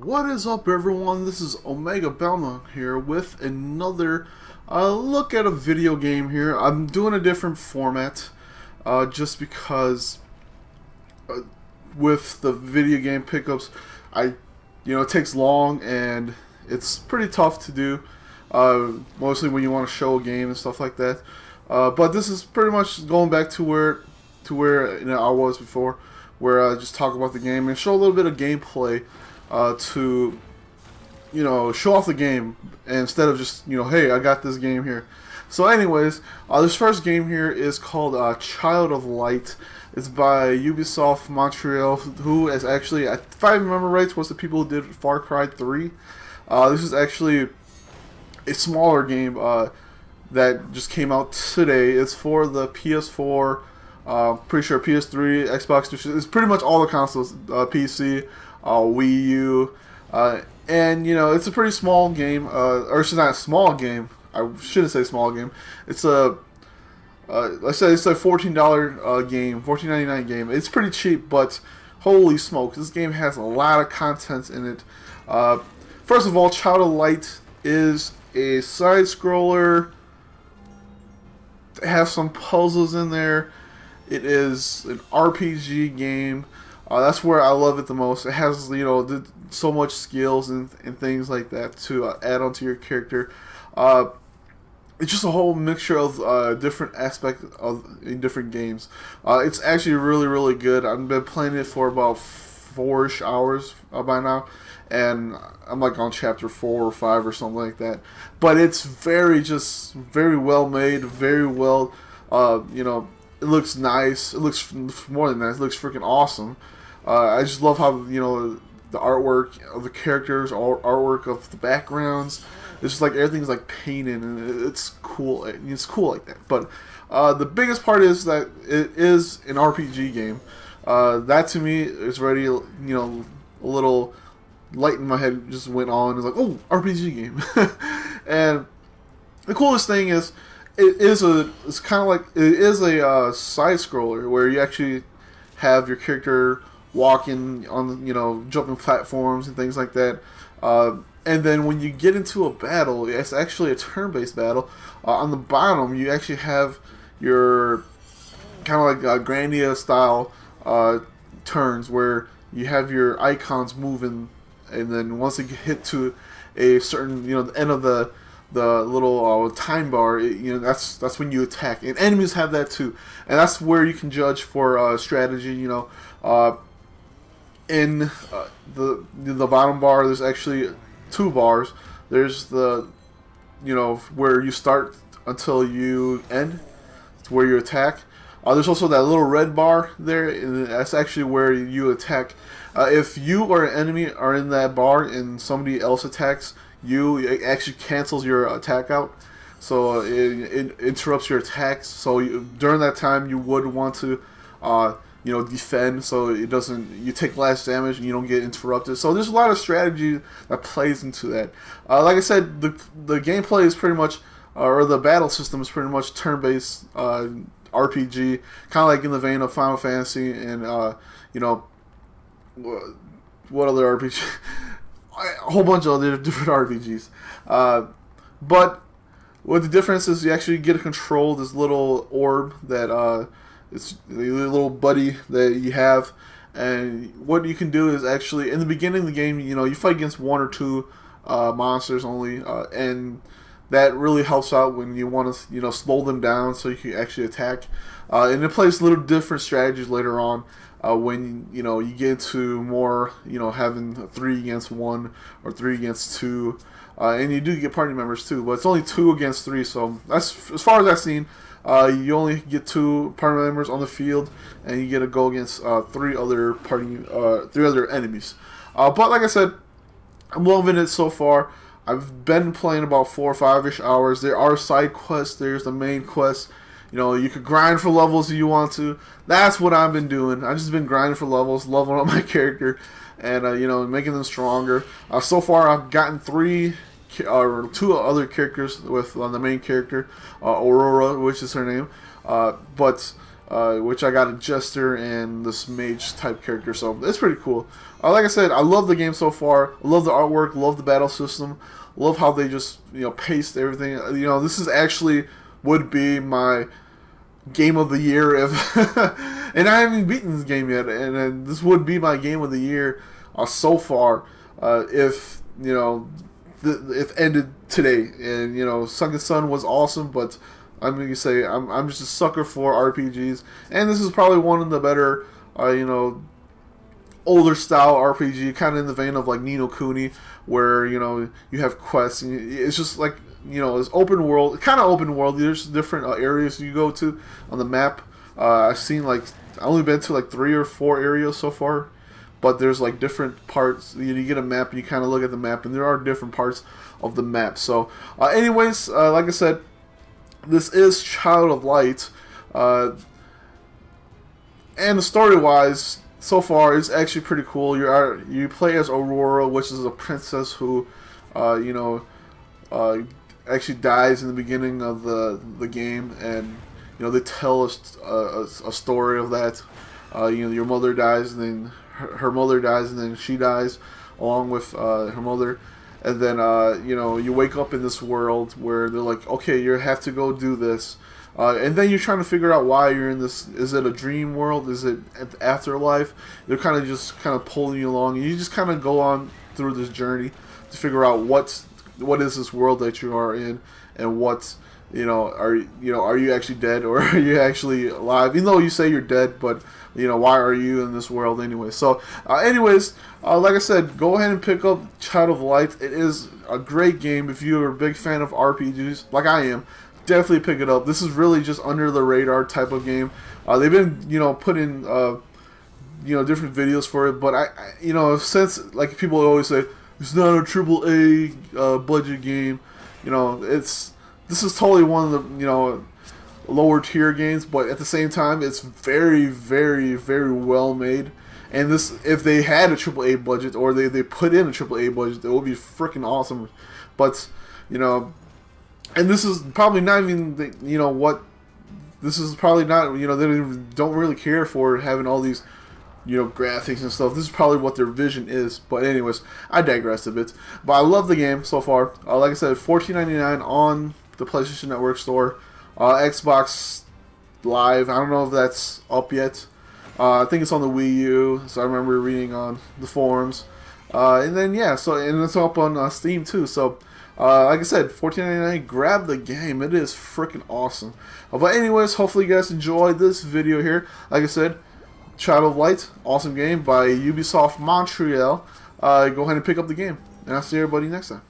What is up, everyone? This is Omegabalmung here with another look at a video game here. I'm doing a different format just because with the video game pickups, it takes long and it's pretty tough to do, mostly when you want to show a game and stuff like that. But this is pretty much going back to where I was before, where I just talk about the game and show a little bit of gameplay. To show off the game instead of just hey, I got this game here. So anyways, this first game here is called Child of Light. It's by Ubisoft Montreal, who is actually, if I remember right, was the people who did Far Cry 3. This is actually a smaller game that just came out today. It's for the PS4, pretty sure PS3, Xbox. It's pretty much all the consoles, PC, Wii U, and it's a pretty small game, or it's not a small game. I shouldn't say small game. It's a let's say it's a $14 game, $14.99 game. It's pretty cheap, but holy smokes, this game has a lot of content in it. First of all, Child of Light is a side scroller. It has some puzzles in there. It is an RPG game. That's where I love it the most. It has so much skills and things like that to add onto your character. It's just a whole mixture of different aspects in different games. It's actually really good. I've been playing it for about 4-ish hours by now, and I'm like on chapter 4 or 5 or something like that. But it's very well made, very well. It looks nice. It looks more than nice. It looks freaking awesome. I just love how the artwork of the characters, artwork of the backgrounds. It's just like everything's like painted, and it's cool. It's cool like that. But the biggest part is that it is an RPG game. That to me is already a little light in my head just went on. It's like, oh, RPG game. And the coolest thing is it's kind of like it is a side scroller where you actually have your character walking on jumping platforms and things like that, and then when you get into a battle, it's actually a turn-based battle. On the bottom you actually have your kind of like Grandia style turns where you have your icons moving, and then once you hit to a certain the end of the little time bar, that's when you attack. And enemies have that too, and that's where you can judge for strategy. In the bottom bar, there's actually 2 bars. There's the where you start until you end. It's where you attack. There's also that little red bar there, and that's actually where you attack. If you or an enemy are in that bar and somebody else attacks you, it actually cancels your attack out. So it interrupts your attacks. So during that time, you would want to defend, so it doesn't, you take less damage and you don't get interrupted. So there's a lot of strategy that plays into that. Like I said, the gameplay is pretty much, or the battle system is pretty much turn-based RPG, kind of like in the vein of Final Fantasy and what other RPG? A whole bunch of other different RPGs. But what the difference is, you actually get to control this little orb that it's the little buddy that you have, and what you can do is actually in the beginning of the game, you fight against 1 or 2 monsters only, and that really helps out when you want to slow them down so you can actually attack. And it plays little different strategies later on when you get into more having 3 against 1 or 3 against 2, and you do get party members too, but it's only 2 against 3. So that's as far as I've seen. You only get 2 party members on the field, and you get to go against 3 other enemies. But like I said, I'm loving it so far. I've been playing about 4 or 5-ish hours. There are side quests. There's the main quest. You could grind for levels if you want to. That's what I've been doing. I've just been grinding for levels, leveling up my character, and making them stronger. So far, I've gotten 2 other characters with the main character, Aurora, which is her name. But which I got a jester and this mage type character, so it's pretty cool. Like I said, I love the game so far. I love the artwork, love the battle system, love how they just paced everything. This is actually would be my game of the year if, and I haven't beaten this game yet, and this would be my game of the year so far if if ended today. And Sunken Sun was awesome, but I'm gonna say I'm just a sucker for RPGs, and this is probably one of the better older style RPG, kind of in the vein of like Ni no Kuni, where you have quests and it's just like it's open world, kind of open world. There's different areas you go to on the map. I've seen I only been to like 3 or 4 areas so far, but there's like different parts. You get a map and you kind of look at the map, and there are different parts of the map. So, anyways, like I said, this is Child of Light, and story-wise, so far, it's actually pretty cool. You play as Aurora, which is a princess who, actually dies in the beginning of the game, and they tell us a story of that. Your mother dies, and then her mother dies, and then she dies along with her mother. And then you wake up in this world where they're like, okay, you have to go do this. And then you're trying to figure out why you're in this. Is it a dream world? Is it afterlife? They're kind of pulling you along. And you just kind of go on through this journey to figure out what is this world that you are in, and are you actually dead, or are you actually alive? Even though you say you're dead, but why are you in this world anyway? So, like I said, go ahead and pick up Child of Light. It is a great game if you're a big fan of RPGs, like I am. Definitely pick it up. This is really just under the radar type of game. They've been putting different videos for it, but I since like people always say it's not a AAA budget game, this is totally one of the lower tier games, but at the same time it's very, very, very well made. And this, if they had a AAA budget, or they put in a AAA budget, it would be freaking awesome. But and this is probably not even this is probably not they don't really care for having all these graphics and stuff. This is probably what their vision is. But anyways, I digress a bit. But I love the game so far. Like I said, $14.99 on the PlayStation Network store. Xbox Live, I don't know if that's up yet. I think it's on the Wii U, so I remember reading on the forums. And then and it's up on Steam too. So like I said, $14.99, grab the game. It is freaking awesome. But anyways, hopefully you guys enjoyed this video here. Like I said, Child of Light, awesome game by Ubisoft Montreal. Go ahead and pick up the game. And I'll see everybody next time.